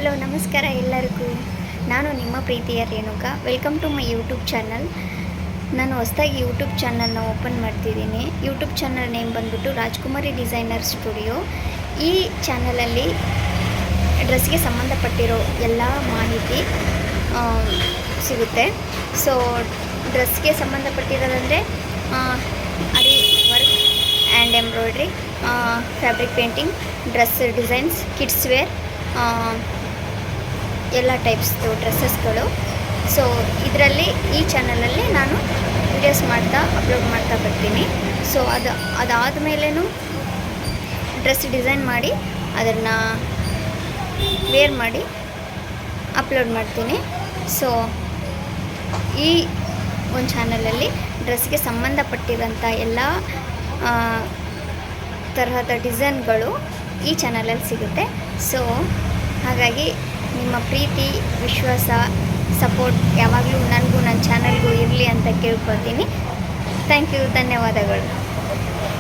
Hello ನಮಸ್ಕಾರ ಎಲ್ಲರಿಗೂ. ನಾನು ನಿಮ್ಮ ಪ್ರೀತಿಯ Renuka. Welcome to my YouTube channel. ನಾನು ಹೊಸದಾಗಿ ಯೂಟ್ಯೂಬ್ ಚಾನಲ್ನ ಓಪನ್ ಮಾಡ್ತಿದ್ದೀನಿ. ಯೂಟ್ಯೂಬ್ ಚಾನಲ್ ನೇಮ್ ಬಂದ್ಬಿಟ್ಟು ರಾಜ್ಕುಮಾರಿ ಡಿಸೈನರ್ ಸ್ಟುಡಿಯೋ. ಈ ಚಾನಲಲ್ಲಿ ಡ್ರೆಸ್ಗೆ ಸಂಬಂಧಪಟ್ಟಿರೋ ಎಲ್ಲ ಮಾಹಿತಿ ಸಿಗುತ್ತೆ. ಸೊ ಡ್ರೆಸ್ಗೆ ಸಂಬಂಧಪಟ್ಟಿರೋದಂದರೆ aari work and embroidery, fabric painting, dress designs, kids wear, ಎಲ್ಲ ಟೈಪ್ಸ್ದು ಡ್ರೆಸ್ಸಸ್ಗಳು. ಸೊ ಇದರಲ್ಲಿ ಈ ಚಾನಲಲ್ಲಿ ನಾನು ವಿಡಿಯೋಸ್ ಅಪ್ಲೋಡ್ ಮಾಡ್ತಾ ಬರ್ತೀನಿ. ಸೊ ಅದಾದಮೇಲೂ ಡ್ರೆಸ್ ಡಿಸೈನ್ ಮಾಡಿ ಅದನ್ನು ವೇರ್ ಮಾಡಿ ಅಪ್ಲೋಡ್ ಮಾಡ್ತೀನಿ. ಸೊ ಈ ಒಂದು ಚಾನಲಲ್ಲಿ ಡ್ರೆಸ್ಗೆ ಸಂಬಂಧಪಟ್ಟಿರೋಂಥ ಎಲ್ಲ ತರಹದ ಡಿಸೈನ್ಗಳು ಈ ಚಾನಲಲ್ಲಿ ಸಿಗುತ್ತೆ. ಸೊ ಹಾಗಾಗಿ ನಿಮ್ಮ ಪ್ರೀತಿ, ವಿಶ್ವಾಸ, ಸಪೋರ್ಟ್ ಯಾವಾಗಲೂ ನನಗೂ ನನ್ನ ಚಾನಲ್ಗೂ ಇರಲಿ ಅಂತ ಕೇಳ್ಕೊತೀನಿ. ಥ್ಯಾಂಕ್ ಯು, ಧನ್ಯವಾದಗಳು.